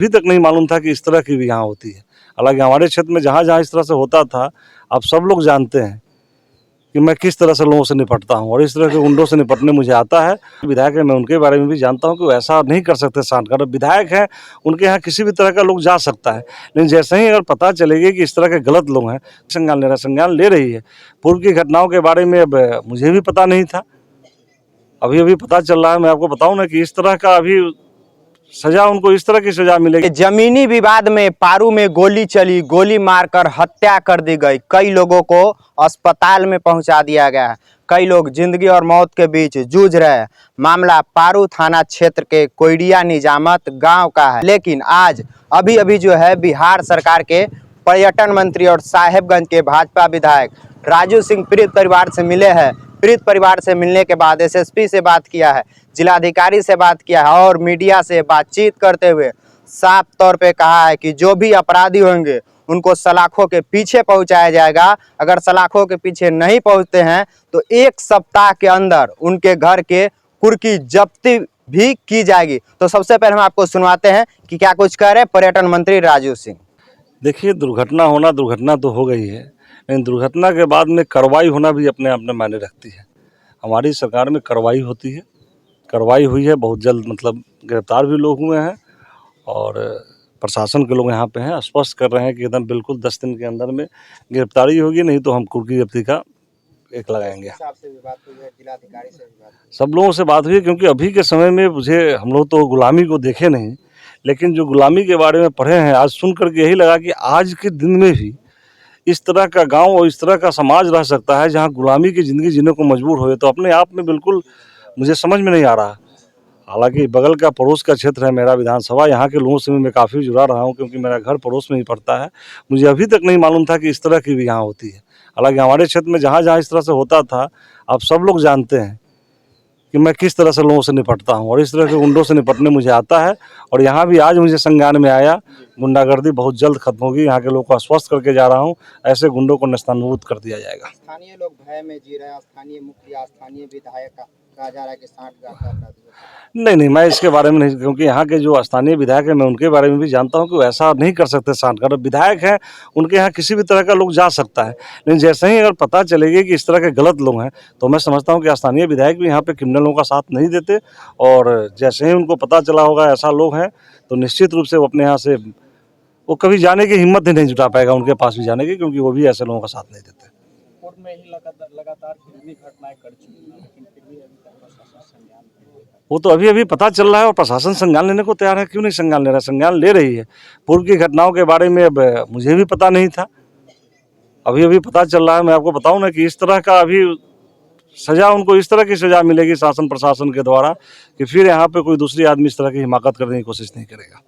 अभी तक नहीं मालूम था कि इस तरह की भी यहाँ होती है। हालांकि हमारे क्षेत्र में जहाँ जहाँ इस तरह से होता था, अब सब लोग जानते हैं कि मैं किस तरह से लोगों से निपटता हूँ और इस तरह के गुंडों से निपटने मुझे आता है। विधायक है, मैं उनके बारे में भी जानता हूँ कि वो ऐसा नहीं कर सकते शांत विधायक हैं, उनके यहाँ किसी भी तरह का लोग जा सकता है, लेकिन जैसे ही अगर पता चलेगी कि इस तरह के गलत लोग हैं, संज्ञान ले रही है। पूर्व की घटनाओं के बारे में अब मुझे भी पता नहीं था, अभी अभी पता चल रहा है। मैं आपको बताऊँ ना कि इस तरह का अभी सजा, उनको इस तरह की सजा मिलेगी। जमीनी विवाद में पारू में गोली चली, गोली मारकर हत्या कर दी गई, कई लोगों को अस्पताल में पहुंचा दिया गया, कई लोग जिंदगी और मौत के बीच जूझ रहे हैं। मामला पारू थाना क्षेत्र के कोयडिया निजामत गांव का है। लेकिन आज अभी अभी जो है बिहार सरकार के पर्यटन मंत्री और साहेबगंज के भाजपा विधायक राजू सिंह पीड़ित परिवार से मिले हैं। पीड़ित परिवार से मिलने के बाद एसएसपी से बात किया है, जिलाधिकारी से बात किया है और मीडिया से बातचीत करते हुए साफ तौर पे कहा है कि जो भी अपराधी होंगे उनको सलाखों के पीछे पहुंचाया जाएगा। अगर सलाखों के पीछे नहीं पहुंचते हैं तो 1 सप्ताह के अंदर उनके घर के कुर्की जब्ती भी की जाएगी। तो सबसे पहले हम आपको सुनवाते हैं कि क्या कुछ कह रहे हैं पर्यटन मंत्री राजू सिंह। देखिए, दुर्घटना तो हो गई है, लेकिन दुर्घटना के बाद में कार्रवाई होना भी अपने आप में मायने रखती है। हमारी सरकार में कार्रवाई होती है, कार्रवाई हुई है, बहुत जल्द मतलब गिरफ्तार भी लोग हुए हैं और प्रशासन के लोग यहाँ पे हैं, स्पष्ट कर रहे हैं कि एकदम बिल्कुल 10 दिन के अंदर में गिरफ्तारी होगी, नहीं तो हम कुर्की जब्ती का एक लगाएंगे। सब लोगों से बात हुई है, क्योंकि अभी के समय में हम लोग तो गुलामी को देखे नहीं, लेकिन जो गुलामी के बारे में पढ़े हैं, आज सुन करके यही लगा कि आज के दिन में भी इस तरह का गांव और इस तरह का समाज रह सकता है जहां गुलामी की ज़िंदगी जीने को मजबूर हुए। तो अपने आप में बिल्कुल मुझे समझ में नहीं आ रहा। हालांकि बगल का पड़ोस का क्षेत्र है मेरा विधानसभा, यहाँ के लोगों से मैं काफ़ी जुड़ा रहा हूँ, क्योंकि मेरा घर पड़ोस में ही पड़ता है। मुझे अभी तक नहीं मालूम था कि इस तरह की भी यहाँ होती है। हालांकि हमारे क्षेत्र में जहाँ जहाँ इस तरह से होता था, अब सब लोग जानते हैं कि मैं किस तरह से लोगों से निपटता हूँ और इस तरह के गुंडों से निपटने मुझे आता है। और यहाँ भी आज मुझे संज्ञान में आया, गुंडागर्दी बहुत जल्द खत्म होगी। यहाँ के लोगों को आश्वस्त करके जा रहा हूँ, ऐसे गुंडों को नेस्तनाबूद कर दिया जाएगा। स्थानीय लोग भय में जी रहे हैं, स्थानीय मुखिया, स्थानीय विधायक कहा जा रहा है कि नहीं, मैं इसके बारे में नहीं, क्योंकि यहाँ के जो स्थानीय विधायक हैं, मैं उनके बारे में भी जानता हूँ कि वो ऐसा नहीं कर सकते। शांत विधायक हैं, उनके यहाँ किसी भी तरह का लोग जा सकता है, लेकिन जैसे ही अगर पता चलेगी कि इस तरह के गलत लोग हैं, तो मैं समझता हूँ कि स्थानीय विधायक भी यहाँ पे क्रिमिनलों का साथ नहीं देते। और जैसे ही उनको पता चला होगा ऐसा लोग हैं, तो निश्चित रूप से वो अपने यहाँ से वो कभी जाने की हिम्मत ही नहीं जुटा पाएगा उनके पास भी जाने की, क्योंकि वो भी ऐसे लोगों का साथ नहीं देते। कोर्ट में ही लगातार घटनाएं कर चुकी हैं, लेकिन फिर भी अभी तक प्रशासन संज्ञान नहीं लेता। वो तो अभी अभी पता चल रहा है और प्रशासन संज्ञान लेने को तैयार है। क्यों नहीं संज्ञान ले रहा? संज्ञान ले रही है। पूर्व की घटनाओं के बारे में अब मुझे भी पता नहीं था, अभी अभी पता चल रहा है। मैं आपको बताऊं ना कि इस तरह का अभी सजा, उनको इस तरह की सजा मिलेगी शासन प्रशासन के द्वारा कि फिर यहाँ पे कोई दूसरी आदमी इस तरह की हिमाकत करने की कोशिश नहीं करेगा।